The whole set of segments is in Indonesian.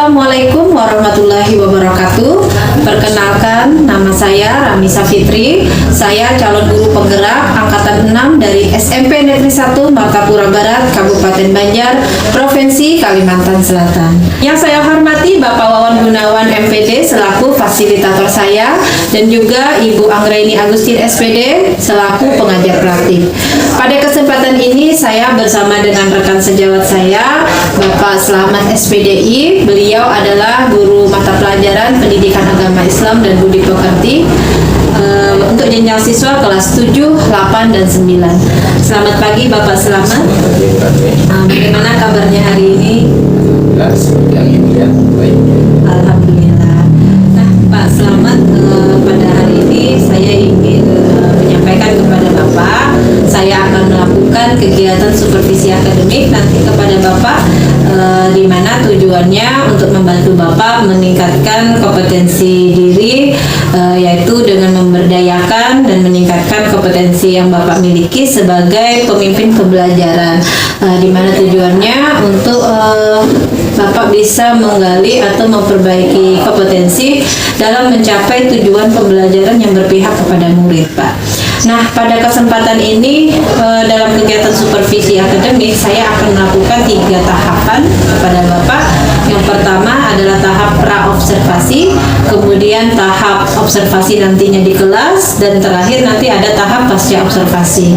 Assalamualaikum warahmatullahi wabarakatuh. Perkenalkan, nama saya Ramisa Fitri. Saya calon guru penggerak angkatan 6 dari SMP Negeri 1 Martapura Barat, Kabupaten Banjar, Provinsi Kalimantan Selatan. Yang saya hormati Bapak Wawan Gunawan MPD selaku fasilitator saya, dan juga Ibu Anggraini Agustin SPD selaku pengajar praktik. Pada kesempatan ini saya bersama dengan rekan sejawat saya, Bapak Slamet SPDI. Beliau adalah guru mata pelajaran Pendidikan Agama Islam dan Budi Pekerti untuk jenjang siswa kelas 7, 8, dan 9. Selamat pagi Bapak Slamet. Bagaimana kabarnya hari ini? Alhamdulillah. Nah, Pak Slamet, pada hari ini saya ingin menyampaikan kepada Bapak, saya akan melakukan kegiatan supervisi akademik nanti kepada Bapak, di mana tujuannya untuk membantu Bapak meningkatkan kompetensi diri, yaitu dengan memberdayakan dan meningkatkan kompetensi yang Bapak miliki sebagai pemimpin pembelajaran, di mana tujuannya untuk Bapak bisa menggali atau memperbaiki kompetensi dalam mencapai tujuan pembelajaran yang berpihak kepada murid, Pak. Nah, pada kesempatan ini dalam kegiatan supervisi akademik saya akan melakukan 3 tahapan kepada Bapak. Yang pertama adalah tahap pra-observasi, kemudian tahap observasi nantinya di kelas, dan terakhir nanti ada tahap pasca observasi.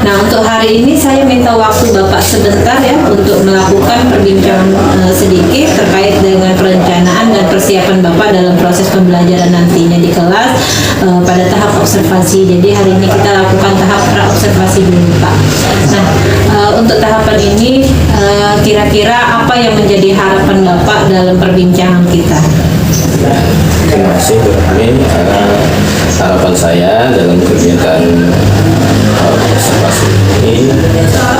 Nah, untuk hari ini saya minta waktu Bapak sebentar ya untuk melakukan perbincangan sedikit terkait dengan perencanaan dan persiapan Bapak dalam proses pembelajaran nantinya di kelas pada tahap observasi. Jadi hari ini kita lakukan tahap pra-observasi dulu, Pak. Nah, untuk tahapan ini kira-kira apa yang menjadi harapan Bapak dalam perbincangan kita? Terima kasih Bu Rami. Harapan saya dalam kegiatan observasi ini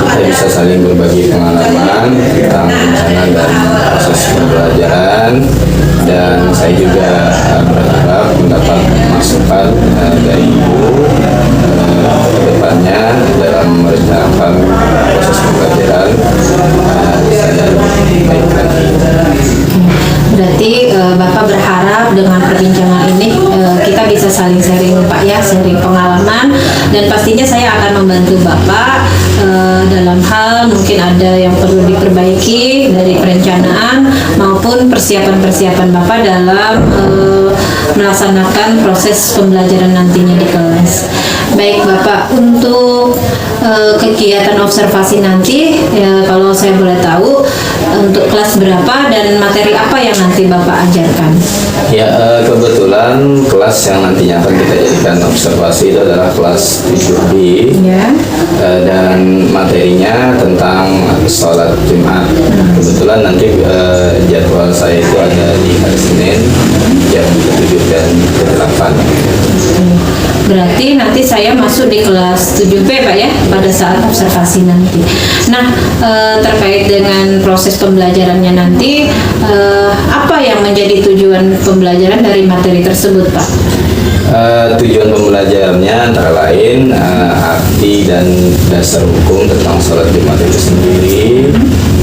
kita bisa saling berbagi pengalaman tentang rencana dan proses pembelajaran, dan saya juga berharap mendapat masukan dari Ibu ke depannya dalam merencanakan proses pembelajaran saya baik lagi. Berarti Bapak berharap dengan perbincangan ini kita bisa saling sharing, Pak ya, sharing pengalaman, dan pastinya saya akan membantu Bapak dalam hal mungkin ada yang perlu diperbaiki dari perencanaan maupun persiapan-persiapan Bapak dalam melaksanakan proses pembelajaran nantinya di kelas. Baik Bapak, untuk kegiatan observasi nanti kalau saya boleh tahu untuk kelas berapa dan materi apa yang nanti Bapak ajarkan? Ya, kebetulan kelas yang nantinya akan kita jadikan observasi itu adalah kelas 7B ya. Dan materinya tentang sholat Jumat. Kebetulan nanti jadwal saya itu ada di hari Senin jam 7 dan 8. Berarti nanti saya masuk di kelas 7B Pak ya pada saat observasi nanti. Nah, terkait dengan proses pembelajarannya nanti, apa yang menjadi tujuan pembelajaran dari materi tersebut Pak? Tujuan pembelajarannya antara lain arti dan dasar hukum tentang sholat Jumat itu sendiri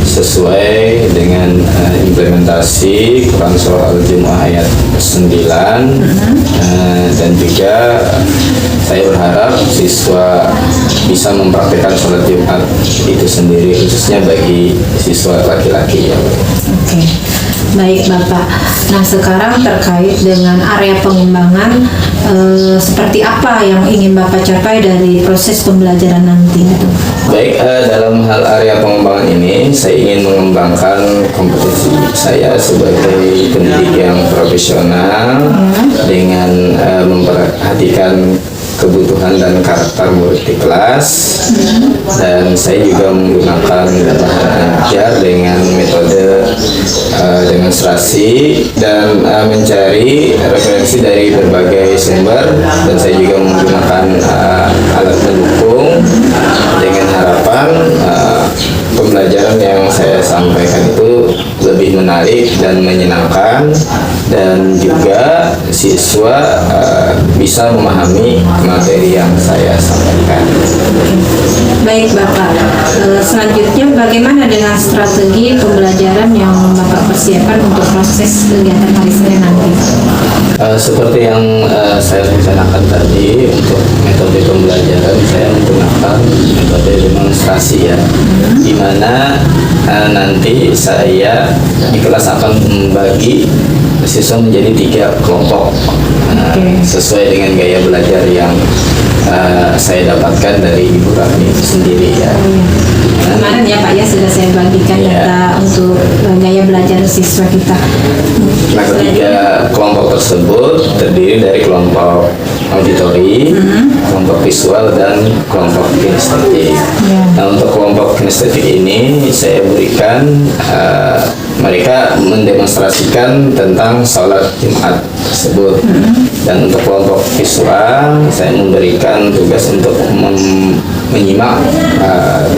sesuai dengan implementasi Quran Surah Al-Jumu'ah ayat 9, dan juga saya berharap siswa bisa mempraktikkan sholat Jumat itu sendiri khususnya bagi siswa laki-laki ya. Oke. Baik Bapak, nah sekarang terkait dengan area pengembangan, seperti apa yang ingin Bapak capai dari proses pembelajaran nanti itu? Baik, dalam hal area pengembangan ini saya ingin mengembangkan kompetensi saya sebagai pendidik yang profesional dengan memperhatikan kebutuhan dan karakter murid di kelas, dan saya juga menggunakan belajar dengan metode demonstrasi dan mencari referensi dari berbagai sumber, dan saya juga menggunakan alat pendukung dengan harapan pembelajaran yang saya sampaikan itu lebih menarik dan menyenangkan, dan juga siswa bisa memahami materi yang saya sampaikan. Baik Bapak, selanjutnya bagaimana dengan strategi pembelajaran yang Bapak persiapkan untuk proses kegiatan hari Senin nanti? Seperti yang saya rencanakan tadi, untuk metode pembelajaran saya menggunakan metode demonstrasi ya, di mana nanti saya di kelas akan membagi siswa menjadi 3 kelompok sesuai dengan gaya belajar yang saya dapatkan dari Ibu Rahmi itu sendiri ya. Kemarin ya Pak ya sudah saya bagikan data untuk gaya belajar siswa kita. Nah, 3 kelompok tersebut terdiri dari kelompok auditori, kelompok visual, dan kelompok kinestetik. Nah, untuk kelompok kinestetik ini saya berikan mereka mendemonstrasikan tentang sholat Jumat tersebut. Dan untuk kelompok visual saya memberikan tugas untuk menyimak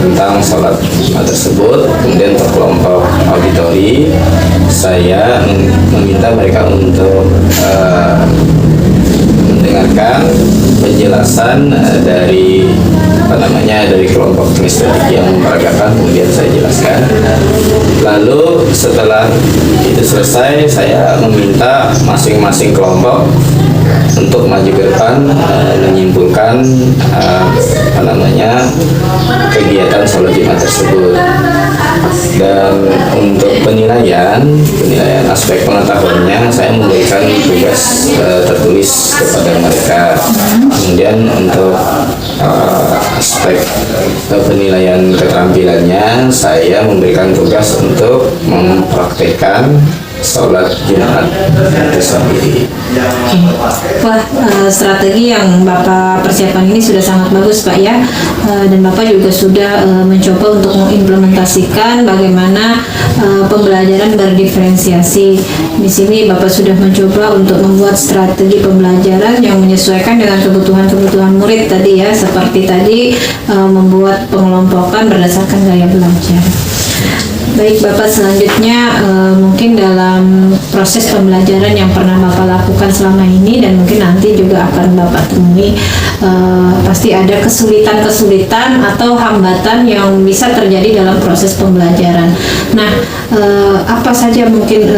tentang sholat Jumat tersebut. Kemudian untuk kelompok auditori saya meminta mereka untuk mendengarkan penjelasan dari dari kelompok kinestetik yang memperagakan, kemudian saya jelaskan. Lalu setelah itu selesai, saya meminta masing-masing kelompok untuk maju ke depan menyimpulkan kegiatan sholat Jumat tersebut. Dan untuk penilaian aspek pengetahuannya saya memberikan tugas tertulis kepada mereka. Kemudian untuk aspek penilaian keterampilannya saya memberikan tugas untuk mempraktekkan sholat Jumat itu sendiri. Wah, strategi yang Bapak persiapkan ini sudah sangat bagus Pak ya, dan Bapak juga sudah mencoba untuk mengimplementasikan bagaimana pembelajaran berdiferensiasi. Di sini Bapak sudah mencoba untuk membuat strategi pembelajaran yang menyesuaikan dengan kebutuhan murid tadi ya, seperti tadi membuat pengelompokan berdasarkan gaya belajar. Baik Bapak, selanjutnya mungkin dalam proses pembelajaran yang pernah Bapak lakukan selama ini dan mungkin nanti juga akan Bapak temui, pasti ada kesulitan-kesulitan atau hambatan yang bisa terjadi dalam proses pembelajaran. Nah, apa saja mungkin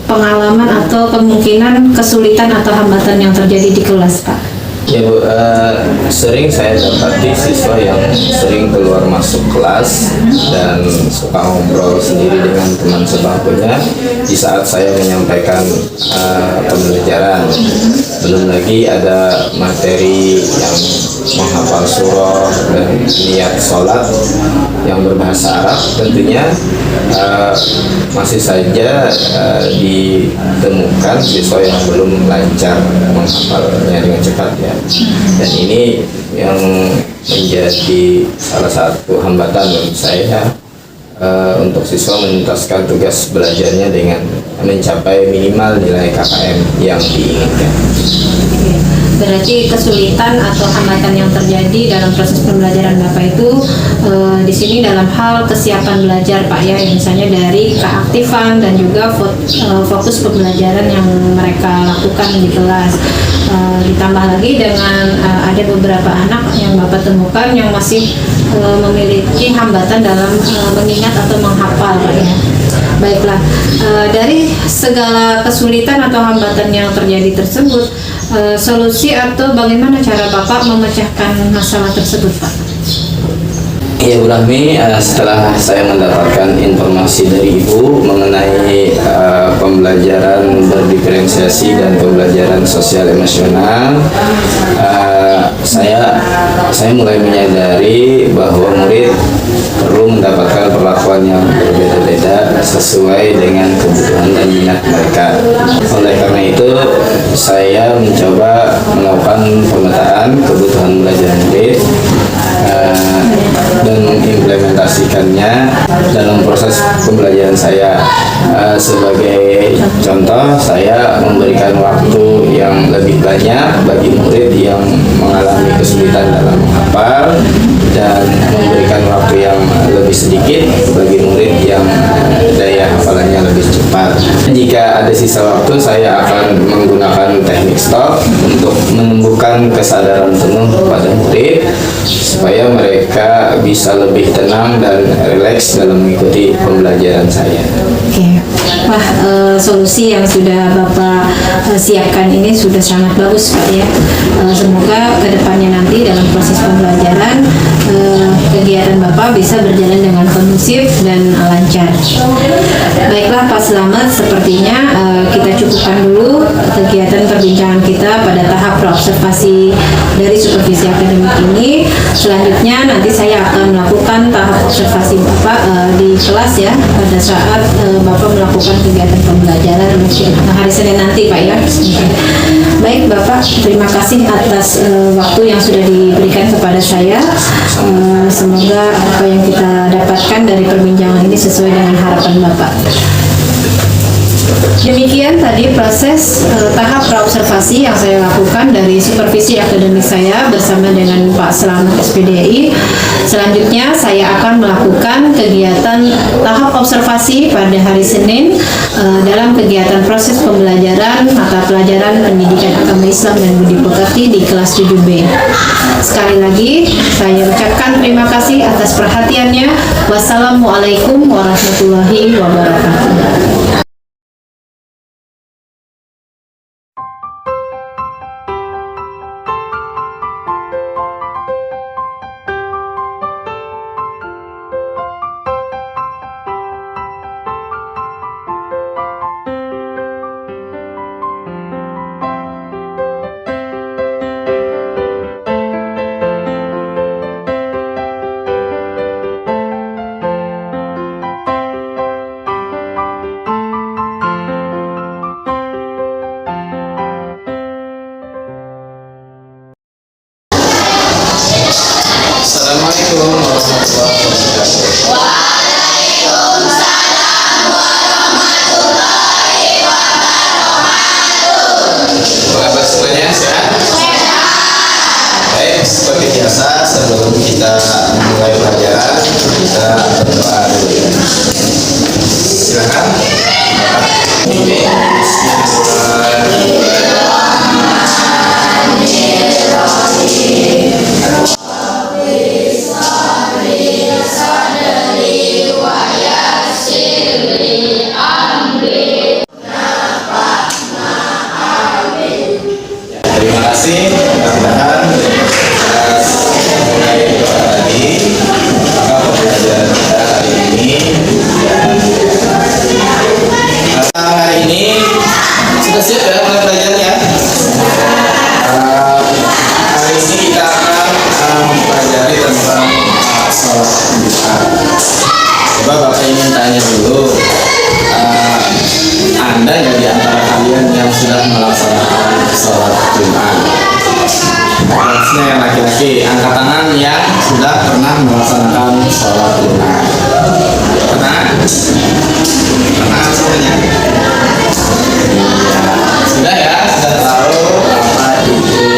pengalaman atau kemungkinan kesulitan atau hambatan yang terjadi di kelas Pak? Ya Bu, sering saya dapati siswa yang sering keluar masuk kelas dan suka ngobrol sendiri dengan teman sebangkunya di saat saya menyampaikan pembelajaran. Belum lagi ada materi yang menghafal surah dan niat sholat yang berbahasa Arab, tentunya masih saja ditemukan siswa yang belum lancar menghafalnya dengan cepat ya. Dan ini yang menjadi salah satu hambatan menurut saya untuk siswa menuntaskan tugas belajarnya dengan mencapai minimal nilai KKM yang diinginkan. Berarti kesulitan atau hambatan yang terjadi dalam proses pembelajaran Bapak itu di sini dalam hal kesiapan belajar Pak ya, misalnya dari keaktifan dan juga fokus pembelajaran yang mereka lakukan di kelas. Ditambah lagi dengan ada beberapa anak yang Bapak temukan yang masih memiliki hambatan dalam mengingat atau menghafal Pak ya. Baiklah, dari segala kesulitan atau hambatan yang terjadi tersebut, solusi atau bagaimana cara Bapak memecahkan masalah tersebut Pak? Ya Bu Rahmi, setelah saya mendapatkan informasi dari Ibu mengenai pembelajaran berdiferensiasi dan pembelajaran sosial emosional, saya mulai menyadari bahwa murid perlu mendapatkan perlakuan yang berbeda-beda sesuai dengan kebutuhan dan minat mereka. Oleh karena itu, saya mencoba melakukan pemetaan kebutuhan belajar murid dan mengimplementasikannya dalam proses pembelajaran saya. Sebagai contoh, saya memberikan waktu yang lebih banyak bagi murid yang mengalami kesulitan dalam menghafal dan memberikan waktu yang lebih sedikit bagi murid yang daya hafalannya lebih cepat. Jika ada sisa waktu, saya akan menggunakan teknik stop untuk menumbuhkan kesadaran penuh pada murid supaya mereka bisa lebih tenang dan rileks dalam mengikuti pembelajaran saya. Oke, wah, solusi yang sudah Bapak siapkan ini sudah sangat bagus Pak ya. Semoga kedepannya nanti dalam proses pembelajaran kegiatan Bapak bisa berjalan dengan kondusif dan lancar. Baiklah Pak Slamet, sepertinya kita cukupkan dulu kegiatan perbincangan kita pada tahap observasi dari supervisi akademik ini. Selanjutnya nanti saya akan melakukan tahap observasi Bapak di kelas ya, pada saat Bapak melakukan kegiatan pembelajaran mungkin hari Senin nanti Pak ya. Baik Bapak, terima kasih atas waktu yang sudah diberikan kepada saya. Semoga apa yang kita dapatkan dari perbincangan ini sesuai dengan harapan Bapak. Demikian tadi proses tahap praobservasi yang saya lakukan dari supervisi akademik saya bersama dengan Pak Slamet SPDI. Selanjutnya saya akan melakukan kegiatan tahap observasi pada hari Senin dalam kegiatan proses pembelajaran mata pelajaran pendidikan agama Islam dan budi pekerti di kelas 7B. Sekali lagi saya ucapkan terima kasih atas perhatiannya. Wassalamualaikum warahmatullahi wabarakatuh. Assalamualaikum warahmatullahi wabarakatuh. Apa kabar semuanya? Sehat? Baik, seperti biasa sebelum kita mulai pelajaran kita berdoa dulu. Silakan. Terima kasih, mudah-mudahan atas mulai doa tadi maka pembelajaran kita hari ini hari ini sudah siap ya mulai belajarnya. Hari ini kita akan mempelajari tentang sholat Jumat. Coba Bapak ingin tanya dulu, ada nggak di antara kalian yang sudah melaksanakan sholat Jumat? Harusnya yang laki-laki, angkat tangan yang sudah pernah melaksanakan sholat Jumat. Pernah? Pernah semuanya? Ya, sudah ya, sudah tahu apa itu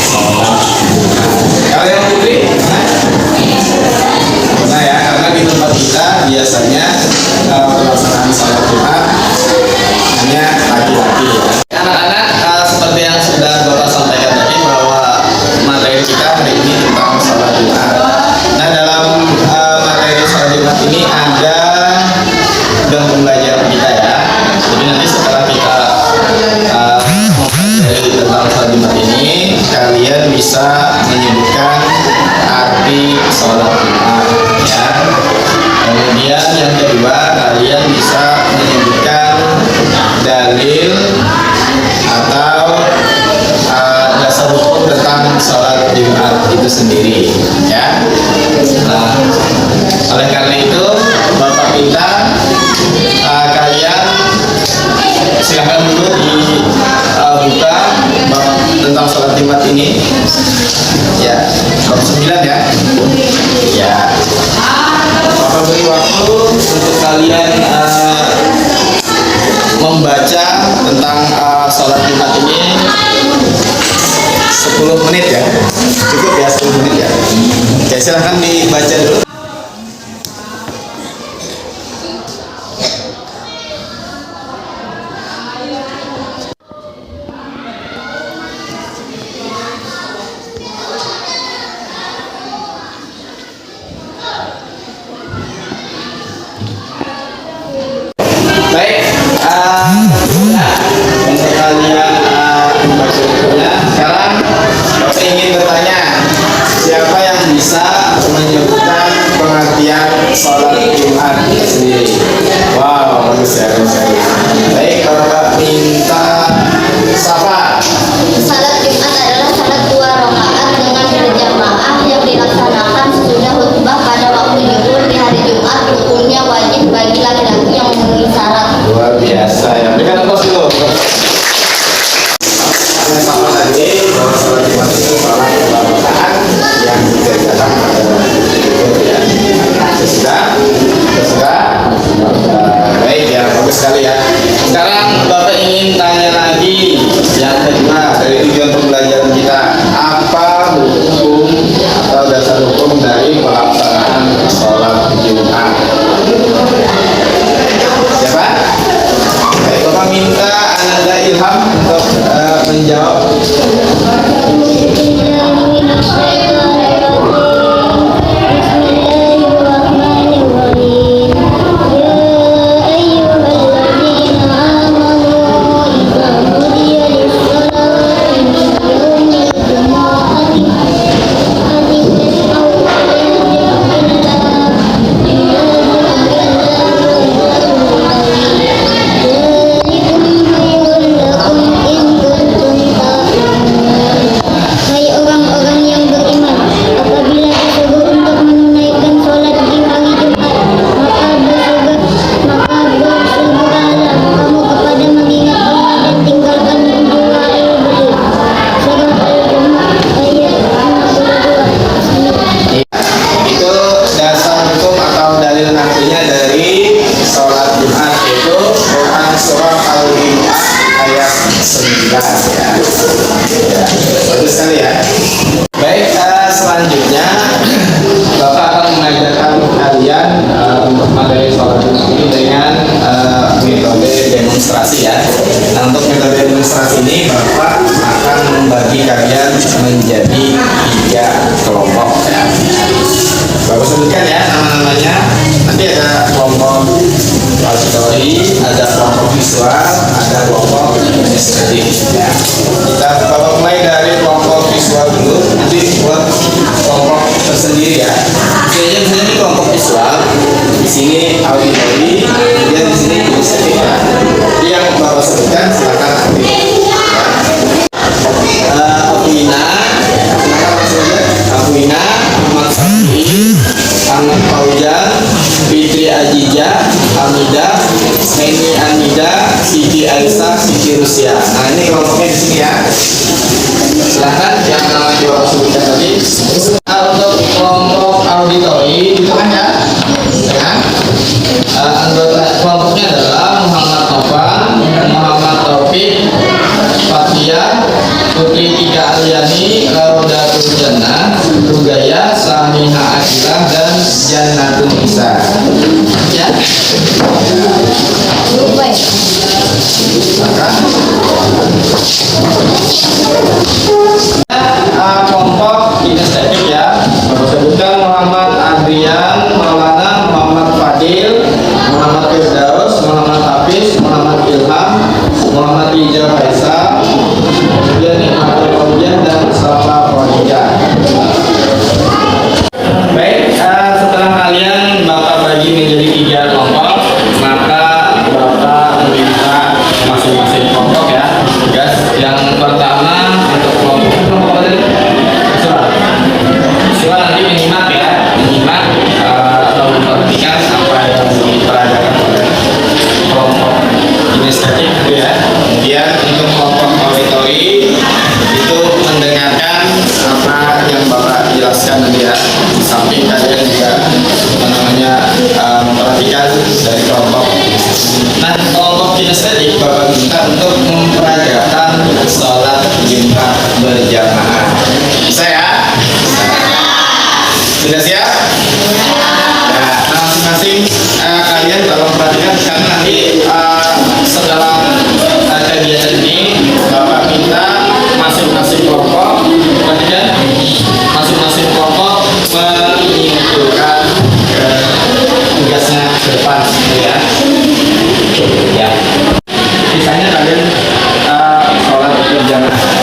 sholat Jumat. Kalau yang putri, pernah ya, karena di tempat kita biasanya pelaksanaan sholat Jumat hanya laki-laki ya. Anak-anak, seperti yang sudah Bapak sampaikan tadi bahwa materi kita hari ini tentang sholat Jumat. Nah, dalam materi sholat Jumat ini ada dalam pembelajaran kita ya. Jadi nanti setelah kita mempelajari tentang sholat Jumat ini, kalian bisa menyebutkan arti sholat Jumat ya. Kemudian yang kedua, kalian bisa menyebutkan dalil atau dasar hukum tentang sholat Jumat itu sendiri ya. Nah, oleh karena itu Bapak minta kalian silakan dulu dibuka bab tentang sholat Jumat ini ya, bab 9 ya. Ya, Bapak beri waktu untuk kalian membaca tentang sholat Jumat ini 10 menit ya. Cukup ya 10 menit ya. Oke, silahkan dibaca dulu. sholat Jumat sendiri. Wow, bagus ya, bagus ya. Baik, Bapak minta siapa? Salat Jumat adalah salat 2 rakaat dengan berjamaah yang dilaksanakan sesudah khutbah pada waktu zuhur di hari Jumat. Hukumnya wajib bagi laki-laki yang memenuhi syarat. Luar biasa ya. Berikan aplaus dulu. Sama tadi bahwa sholat Jumat itu sholat 2 rakaat yang dikerjakan pada zuhur ya. Sudah? Baik ya, bagus sekali ya. Sekarang Bapak ingin tanya lagi yang kedua dari tujuan pembelajaran kita, apa hukum atau dasar hukum dari pelaksanaan sholat Jumat? Siapa? Baik, Bapak minta Ananda Ilham untuk menjawab. Hai orang-orang yang beriman, apabila disuruh untuk menunaikan sholat di hari Jumat, maka bersegeralah kamu kepada mengingat Allah dan tinggalkan menjual beli. Surah Al-Jumat ayat 52. Itu dasar hukum atau dalil artinya dari sholat Jumat, itu Quran surah Al-Jumat ayat 9 ya. Ya, bagus sekali ya. Baik, selanjutnya Bapak akan mengajarkan kalian untuk materi sholat Jumat ini dengan metode demonstrasi ya. Nah, untuk metode demonstrasi ini Bapak akan membagi kalian menjadi 3 kelompok ya. Bapak sebutkan ya nama-namanya. Nanti ada kelompok auditori, ada kelompok visual, ada kelompok estetik ya. Kita Bapak mulai dari kelompok visual dulu. Nanti buat kelompok tersendiri ya. Misalnya ini kelompok visual, di sini auditori, kemudian di sini estetik ya. Jadi yang Bapak sebutkan silakan nanti. Afina, silakan maksudnya. Afina, Ahmad Safi, Ahmad Faujan, Fitri Ajija, Hamidah, Heni Anida, Siti Aisyah, Siti Rusia. Nah, ini kelompoknya di sini ya. Silakan yang nama Bapak sebutkan tadi. Untuk kelompok auditori itu kan ya. Anggota kelompoknya adalah Muhammad Topan, Muhammad Taufik, Fatia, Putri Tika Aliani, Raudatul Jannah, Rugaya, Samiha Akilah, dan Jannatul Isa. Ya. Kelompok kinestetik ya. Bapak sebutkan Muhammad Adrian, Maulana, Muhammad Fadil, Muhammad Firdaus, Muhammad Hafiz, Muhammad Ilham, Muhammad Ija Faisal, kemudian Imatul Fauziah, dan Safa Fauziah. Baik, setelah kalian Bapak bagi menjadi 3 kelompok, maka Bapak meminta masing-masing kelompok ya. Tugas yang pertama untuk kelompok visual nanti menyimak ya, menyimak atau memperhatikan apa yang diperagakan oleh kelompok kinestetik gitu ya. Kemudian untuk kelompok auditori itu mendengarkan apa yang Bapak jelaskan nanti ya. Samping kalian juga memperhatikan dari kelompok. Nah, kelompok kinestetik Bapak minta untuk memperagakan sholat Jumat berjamaah. Bisa ya? Sudah siap? Nah, masing-masing kalian tolong perhatikan karena nanti setelah kegiatan ini Bapak minta masing-masing kelompok perhatikan, masing-masing kelompok menyimpulkan tugasnya ke depan gitu ya. Ya. Misalnya kalian sholat berjamaah.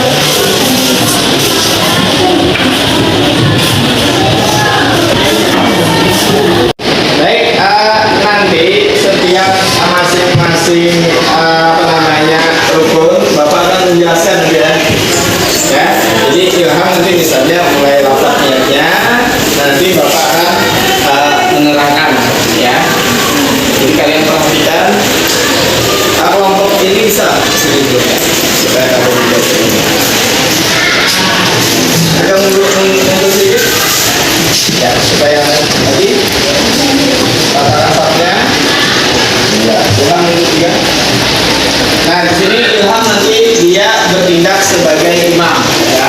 tadi? Katakan sholatnya. Ya, ulang yang ketiga. Nah, di sini Ilham nanti dia bertindak sebagai imam, ya.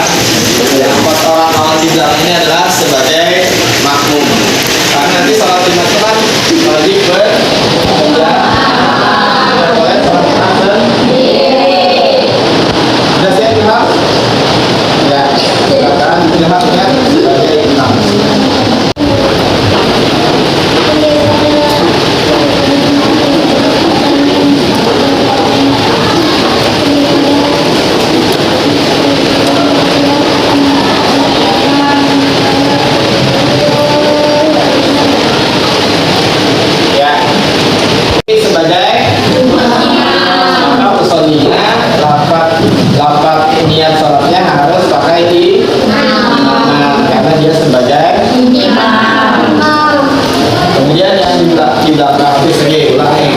Yang 4 orang awal di belakang ini adalah sebagai makmum. Karena nanti sholat Jumat itu kan wajib berjamaah. Boleh sholat Jumat sendiri. Sudah siap Ilham? Ya, silakan Ilham ya sebagai imam. Sebagai maka usolnya lapat niat sholatnya harus pakai imam karena dia sebagai imam. Kemudian yang di belakang habis lagi ulangi.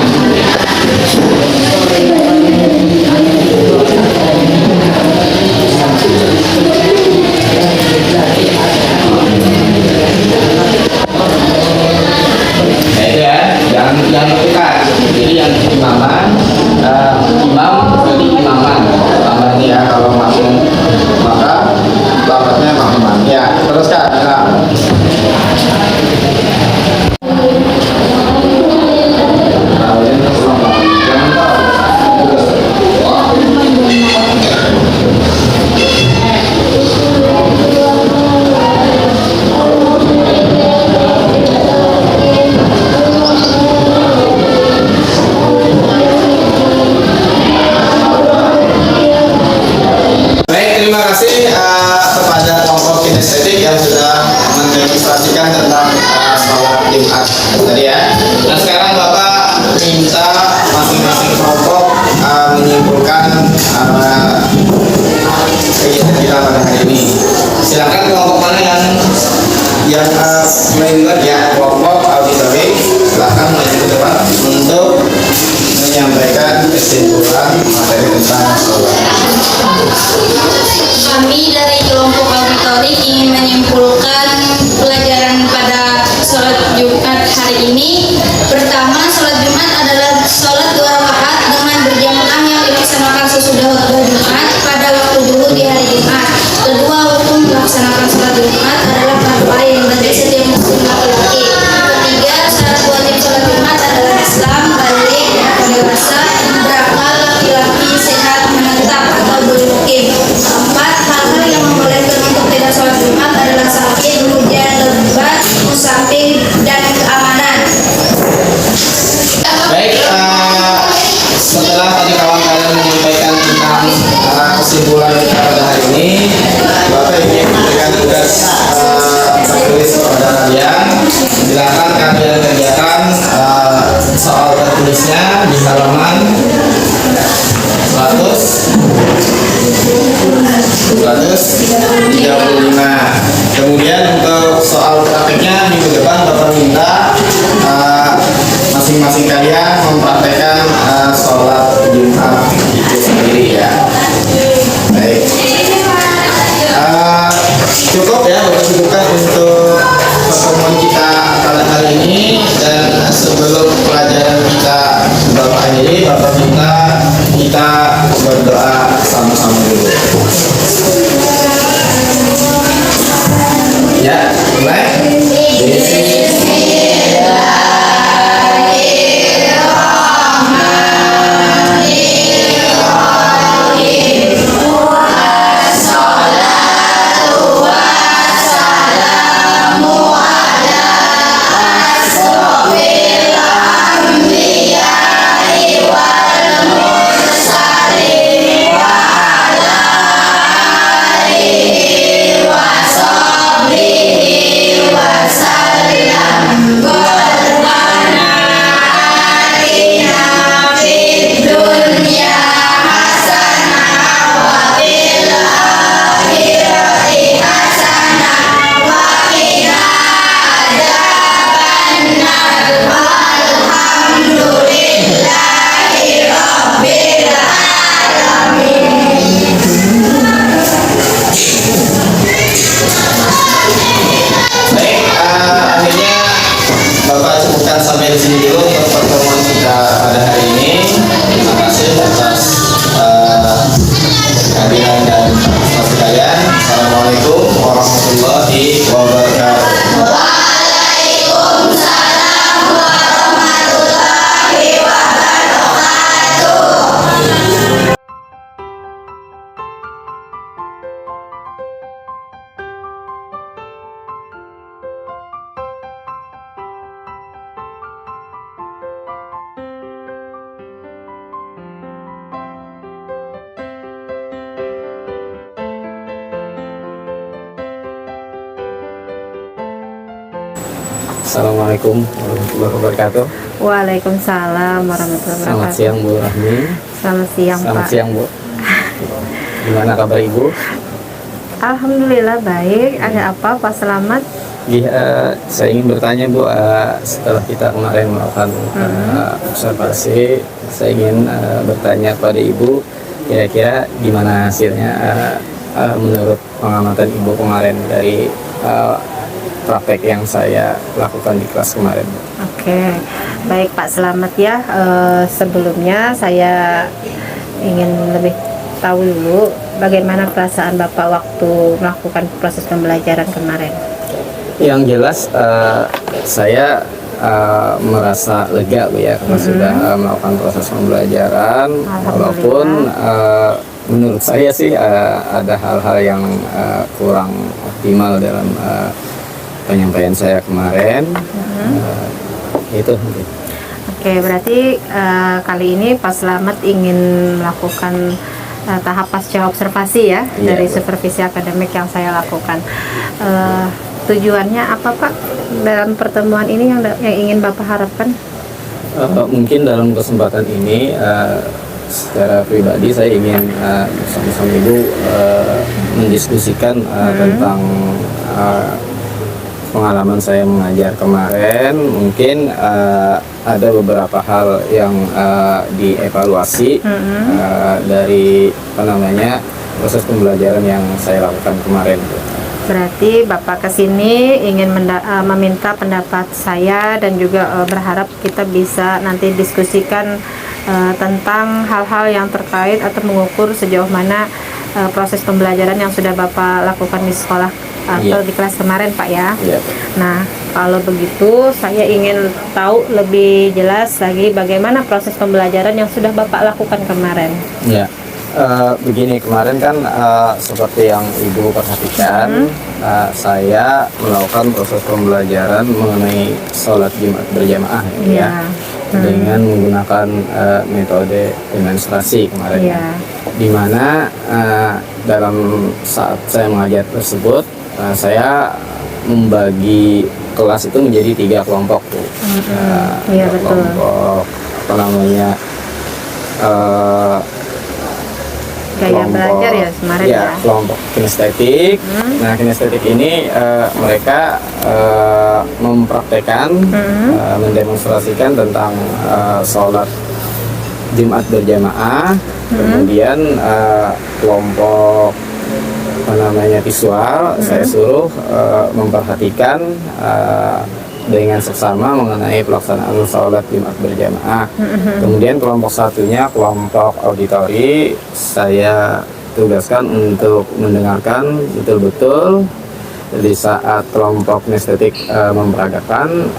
Yang dekat, jadi yang imaman, imam berarti imaman, tambah ini ya kalau makmum maka lapatnya makmuman. Ya, teruskan. Terima kasih kepada kelompok kinestetik yang sudah mendemonstrasikan tentang sholat Jumat tadi ya. Nah sekarang Bapak minta masing-masing kelompok menyimpulkan kegiatan kita pada hari ini. Silakan kelompok mana yang mulai duluan ya, kelompok auditori silakan maju ke depan untuk menyampaikan kesimpulan materi tentang sholat. Kami dari kelompok auditori ingin menyimpulkan pelajaran pada sholat Jumat hari ini. Pertama, sholat Jumat adalah sholat 2 rakaat dengan berjamaah yang dilaksanakan sesudah khutbah Jumat pada waktu zuhur di hari Jumat. Kedua, hukum melaksanakan sholat Jumat adalah fardu bagi setiap muslim laki-laki. Ketiga, syarat wajib sholat Jumat adalah Islam, balik, dewasa, berakal, laki-laki, sehat, menetap atau bermukim. Keempat, hal-hal yang membolehkan untuk tidak sholat Jumat adalah sakit, hujan, lebat, musafir, dan keamanan. Baik, setelah tadi kawan kalian menyampaikan tentang kesimpulan kita pada hari ini, Bapak ingin memberikan tugas tertulis kepada kalian. Silakan kalian kerjakan soal tertulisnya di halaman 135. Kemudian untuk soal prakteknya minggu depan Bapak minta masing-masing kalian mempraktekkan sholat Jumat itu sendiri ya. Baik. Cukup ya Bapak cukupkan untuk pertemuan kita pada hari ini, dan sebelum pelajaran kita Bapak akhiri, Bapak minta kita berdoa sama-sama dulu. Ya, mulai. Wa Assalamualaikum warahmatullahi wabarakatuh. Waalaikumsalam warahmatullahi Selamat wabarakatuh. siang Bu Rahmi. Selamat siang, Selamat Pak. siang Bu. Gimana kabar Ibu? Alhamdulillah baik. Ada apa Pak Selamat? Saya ingin bertanya Bu, setelah kita kemarin melakukan observasi, saya ingin bertanya kepada Ibu, kira-kira gimana hasilnya menurut pengamatan Ibu kemarin dari praktek yang saya lakukan di kelas kemarin. Oke, baik Pak Selamat ya. Sebelumnya saya ingin lebih tahu dulu bagaimana perasaan Bapak waktu melakukan proses pembelajaran kemarin. Yang jelas saya merasa lega Bu ya karena sudah melakukan proses pembelajaran, walaupun menurut saya sih ada hal-hal yang kurang optimal dalam penyampaian saya kemarin. Itu. Oke, berarti kali ini Pak Selamat ingin melakukan tahap pasca observasi ya, Iya, dari betul. supervisi akademik yang saya lakukan. Tujuannya apa Pak dalam pertemuan ini yang ingin Bapak harapkan? Mungkin dalam kesempatan ini secara pribadi saya ingin bersama-sama Ibu mendiskusikan tentang pengalaman saya mengajar kemarin. Mungkin ada beberapa hal yang dievaluasi dari proses pembelajaran yang saya lakukan kemarin. Berarti Bapak kesini ingin meminta pendapat saya dan juga berharap kita bisa nanti diskusikan tentang hal-hal yang terkait atau mengukur sejauh mana proses pembelajaran yang sudah Bapak lakukan di sekolah atau di kelas kemarin Pak ya. Iya. Nah, kalau begitu saya ingin tahu lebih jelas lagi bagaimana proses pembelajaran yang sudah Bapak lakukan kemarin. Ya, begini, kemarin kan seperti yang Ibu perhatikan, saya melakukan proses pembelajaran mengenai sholat Jumat berjamaah ya, dengan menggunakan metode demonstrasi kemarin. Iya. Di mana dalam saat saya mengajar tersebut, saya membagi kelas itu menjadi 3 kelompok tuh. Iya, betul. Kelompok Gaya belajar ya kemarin ya. kelompok kinestetik. Nah, kinestetik ini mereka mempraktekkan, mendemonstrasikan tentang sholat Jumat berjamaah. Kemudian kelompok visual, saya suruh memperhatikan dengan seksama mengenai pelaksanaan sholat Jumat berjamaah. Kemudian kelompok satunya, kelompok auditori, saya tugaskan untuk mendengarkan betul-betul di saat kelompok kinestetik memperagakan.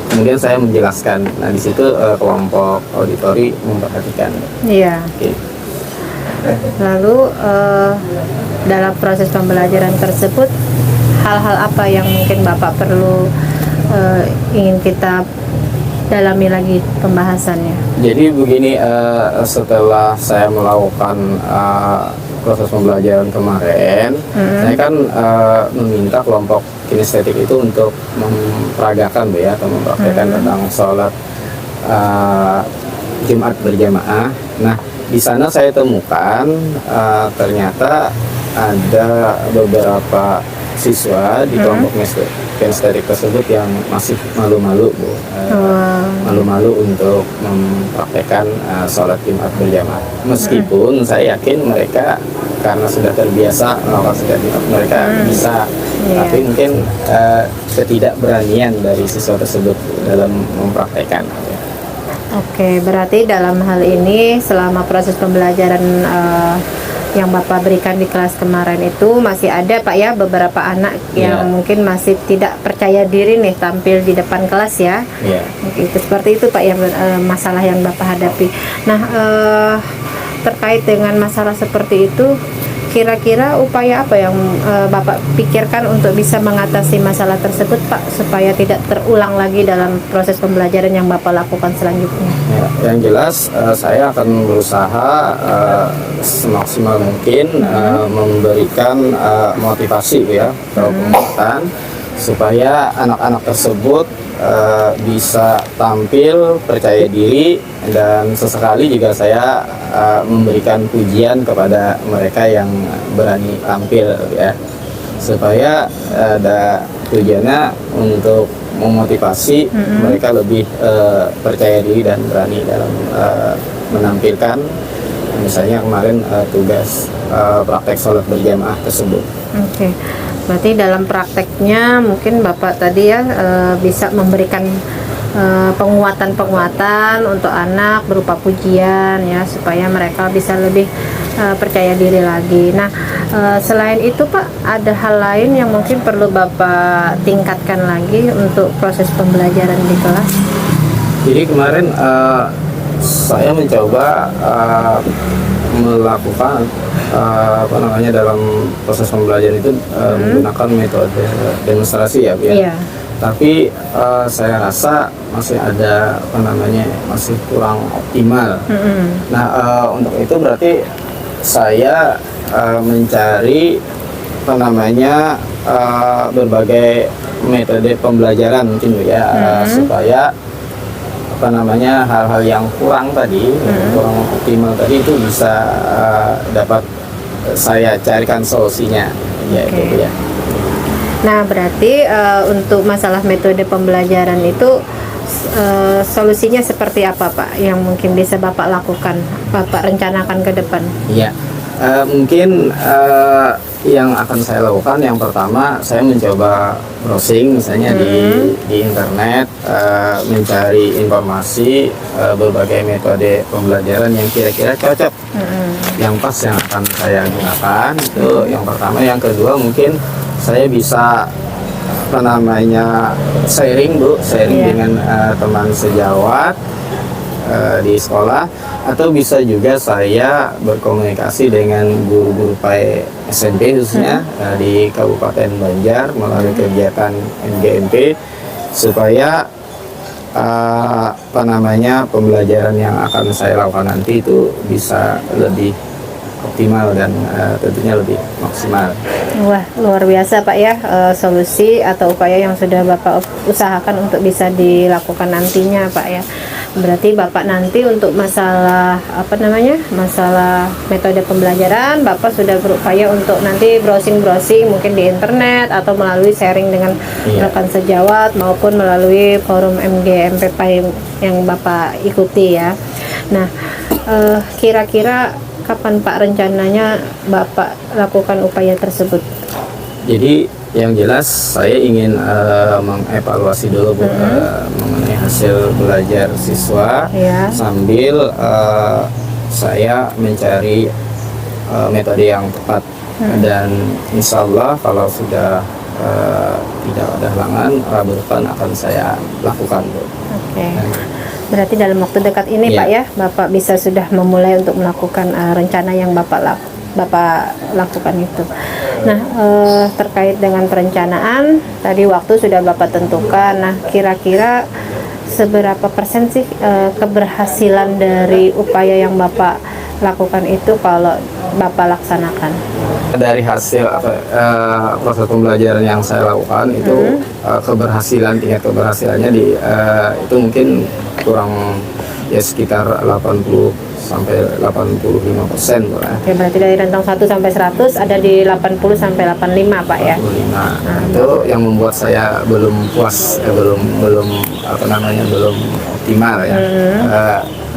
Kemudian saya menjelaskan. Nah, di situ kelompok auditori memperhatikan. Iya. Oke. Lalu dalam proses pembelajaran tersebut hal-hal apa yang mungkin Bapak perlu ingin kita dalami lagi pembahasannya? Jadi begini, setelah saya melakukan proses pembelajaran kemarin, saya kan meminta kelompok kinestetik itu untuk memperagakan ya, atau mempraktekkan tentang sholat Jumat berjamaah. Nah, di sana saya temukan ternyata ada beberapa siswa di kelompok kinestetik tersebut yang masih malu-malu Bu, malu-malu untuk mempraktekkan sholat Jumat berjamaah. Meskipun saya yakin mereka karena sudah terbiasa melakukan sholat Jumat, mereka bisa, tapi mungkin ketidakberanian dari siswa tersebut dalam mempraktekkan. Oke, berarti dalam hal ini selama proses pembelajaran yang Bapak berikan di kelas kemarin itu masih ada Pak ya beberapa anak yang mungkin masih tidak percaya diri nih tampil di depan kelas ya. Iya. Itu seperti itu Pak yang masalah yang Bapak hadapi. Nah, terkait dengan masalah seperti itu, kira-kira upaya apa yang Bapak pikirkan untuk bisa mengatasi masalah tersebut Pak, supaya tidak terulang lagi dalam proses pembelajaran yang Bapak lakukan selanjutnya? Ya, yang jelas saya akan berusaha semaksimal mungkin memberikan motivasi ya atau penguatan supaya anak-anak tersebut bisa tampil percaya diri, dan sesekali juga saya memberikan pujian kepada mereka yang berani tampil ya, supaya ada tujuannya untuk memotivasi mereka lebih percaya diri dan berani dalam menampilkan misalnya kemarin tugas praktek sholat berjamaah tersebut. Oke. Berarti dalam prakteknya mungkin Bapak tadi ya bisa memberikan penguatan-penguatan untuk anak berupa pujian ya, supaya mereka bisa lebih percaya diri lagi. Nah, selain itu Pak, ada hal lain yang mungkin perlu Bapak tingkatkan lagi untuk proses pembelajaran di kelas? Jadi kemarin saya mencoba melakukan dalam proses pembelajaran itu menggunakan metode demonstrasi ya, Bu, ya. Iya. Tapi saya rasa masih ada masih kurang optimal. Nah, untuk itu berarti saya mencari berbagai metode pembelajaran mungkin, Bu, ya, supaya hal-hal yang kurang tadi, kurang optimal tadi itu bisa dapat saya carikan solusinya, ya. Oke. Itu ya. Nah, berarti untuk masalah metode pembelajaran itu solusinya seperti apa Pak yang mungkin bisa Bapak lakukan, Bapak rencanakan ke depan? Iya, mungkin yang akan saya lakukan yang pertama, saya mencoba browsing misalnya di internet, mencari informasi berbagai metode pembelajaran yang kira-kira cocok, yang pas yang akan saya gunakan. Itu yang pertama. Yang kedua, mungkin saya bisa sharing, Bu, dengan teman sejawat di sekolah, atau bisa juga saya berkomunikasi dengan guru-guru PAE SMP khususnya di Kabupaten Banjar melalui kegiatan MGMP, supaya pembelajaran yang akan saya lakukan nanti itu bisa lebih optimal dan tentunya lebih maksimal. Wah, luar biasa Pak ya, solusi atau upaya yang sudah Bapak usahakan untuk bisa dilakukan nantinya Pak ya. Berarti Bapak nanti untuk masalah masalah metode pembelajaran, Bapak sudah berupaya untuk nanti browsing mungkin di internet atau melalui sharing dengan rekan sejawat maupun melalui forum MGMP yang Bapak ikuti ya. Nah, kira-kira kapan Pak rencananya Bapak lakukan upaya tersebut? Jadi yang jelas saya ingin mengevaluasi dulu, Bu, mengenai hasil belajar siswa, sambil saya mencari metode yang tepat, dan insya Allah kalau sudah tidak ada halangan, Rabu depan akan saya lakukan, Bu. Oke. Berarti dalam waktu dekat ini Pak ya, Bapak bisa sudah memulai untuk melakukan rencana yang Bapak lakukan itu. Nah, terkait dengan perencanaan, tadi waktu sudah Bapak tentukan. Nah, kira-kira seberapa persen sih keberhasilan dari upaya yang Bapak lakukan itu kalau Bapak laksanakan? Dari hasil proses pembelajaran yang saya lakukan itu tingkat keberhasilannya itu mungkin kurang ya sekitar 80 sampai 85%. Oke, berarti dari rentang 1 sampai 100 ada di 80 sampai 85 Pak ya. 85. Itu yang membuat saya belum puas, belum optimal ya.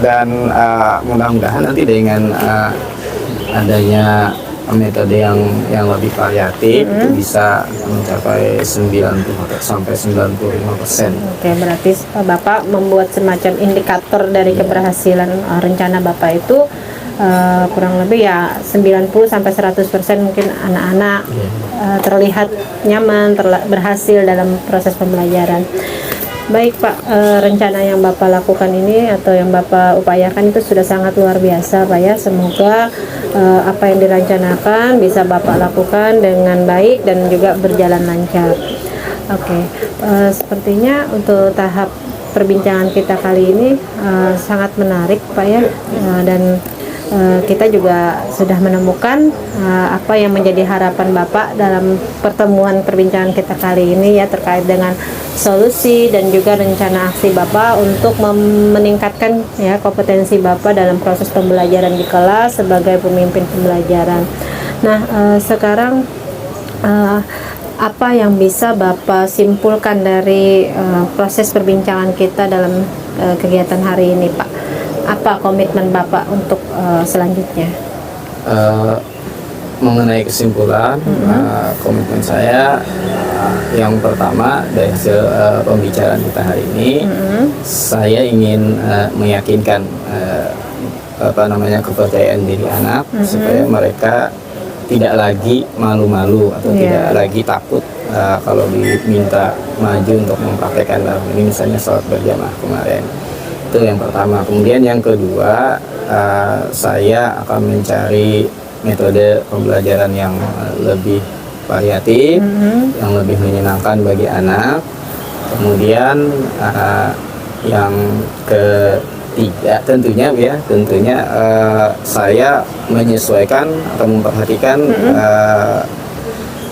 Dan mudah-mudahan nanti dengan adanya metode yang lebih variatif itu bisa mencapai 90 sampai 95%. Oke, berarti Bapak membuat semacam indikator dari keberhasilan rencana Bapak itu kurang lebih ya 90 sampai 100% mungkin anak-anak terlihat nyaman, berhasil dalam proses pembelajaran. Baik Pak, rencana yang Bapak lakukan ini atau yang Bapak upayakan itu sudah sangat luar biasa Pak ya. Semoga apa yang direncanakan bisa Bapak lakukan dengan baik dan juga berjalan lancar. Oke, sepertinya untuk tahap perbincangan kita kali ini sangat menarik Pak ya, dan kita juga sudah menemukan apa yang menjadi harapan Bapak dalam pertemuan perbincangan kita kali ini ya, terkait dengan solusi dan juga rencana aksi Bapak untuk meningkatkan ya kompetensi Bapak dalam proses pembelajaran di kelas sebagai pemimpin pembelajaran. Nah, sekarang apa yang bisa Bapak simpulkan dari proses perbincangan kita dalam kegiatan hari ini, Pak? Apa komitmen Bapak untuk selanjutnya? Mengenai kesimpulan, komitmen saya yang pertama dari hasil pembicaraan kita hari ini, saya ingin meyakinkan kepercayaan diri anak supaya mereka tidak lagi malu-malu atau tidak lagi takut kalau diminta maju untuk mempraktekkan dalam ini, misalnya sholat berjamaah kemarin. Itu yang pertama. Kemudian yang kedua, saya akan mencari metode pembelajaran yang lebih variatif, yang lebih menyenangkan bagi anak. Kemudian yang ketiga tentunya saya menyesuaikan atau memperhatikan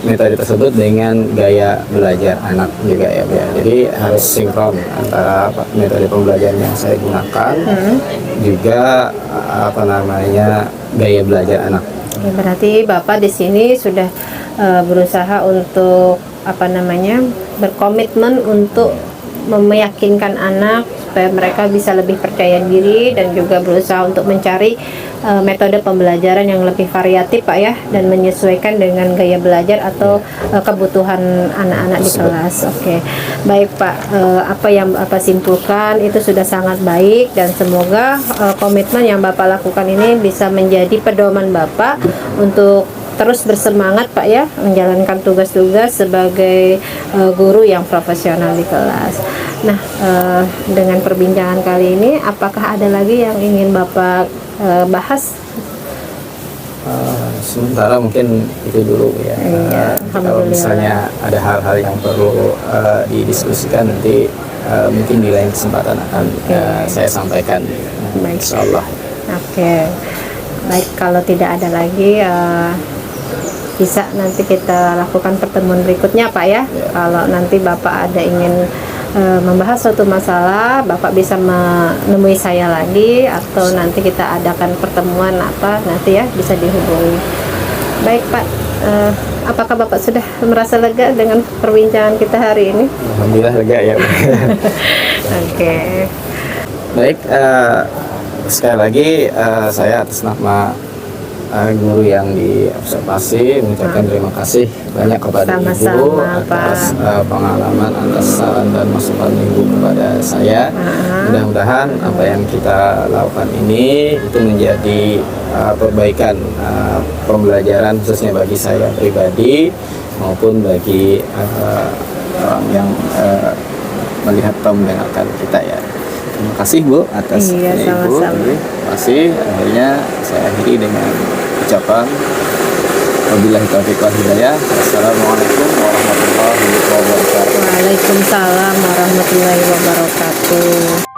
metode tersebut dengan gaya belajar anak juga ya, Bu. Jadi harus sinkron antara metode pembelajaran yang saya gunakan juga gaya belajar anak. Ya, berarti Bapak di sini sudah berusaha untuk berkomitmen untuk meyakinkan anak supaya mereka bisa lebih percaya diri dan juga berusaha untuk mencari metode pembelajaran yang lebih variatif, Pak ya, dan menyesuaikan dengan gaya belajar atau kebutuhan anak-anak di kelas. Oke. Baik, Pak, apa yang Bapak simpulkan itu sudah sangat baik dan semoga komitmen yang Bapak lakukan ini bisa menjadi pedoman Bapak untuk terus bersemangat, Pak ya, menjalankan tugas-tugas sebagai guru yang profesional di kelas. Nah, dengan perbincangan kali ini, apakah ada lagi yang ingin Bapak bahas? Sementara mungkin itu dulu ya. Kalau misalnya ada hal-hal yang perlu didiskusikan nanti mungkin di lain kesempatan akan saya sampaikan. Insyaallah. Oke. Baik, kalau tidak ada lagi bisa nanti kita lakukan pertemuan berikutnya, Pak ya. Kalau nanti Bapak ada ingin membahas suatu masalah, Bapak bisa menemui saya lagi atau nanti kita adakan pertemuan nanti ya, bisa dihubungi. Baik, Pak, apakah Bapak sudah merasa lega dengan perbincangan kita hari ini? Alhamdulillah lega ya. Oke. Baik, sekali lagi saya atas nama guru yang diobservasi mengucapkan terima kasih banyak kepada Ibu atas pengalaman, atas saran dan masukan Ibu kepada saya. Mudah-mudahan apa yang kita lakukan ini itu menjadi perbaikan pembelajaran khususnya bagi saya pribadi maupun bagi orang yang melihat atau mendengarkan kita ya. Terima kasih Bu atas Ibu. Terima kasih. Akhirnya saya akhiri dengan ucapan wabillahi taufiq wal hidayah. Assalamualaikum warahmatullahi wabarakatuh. Waalaikumsalam warahmatullahi wabarakatuh.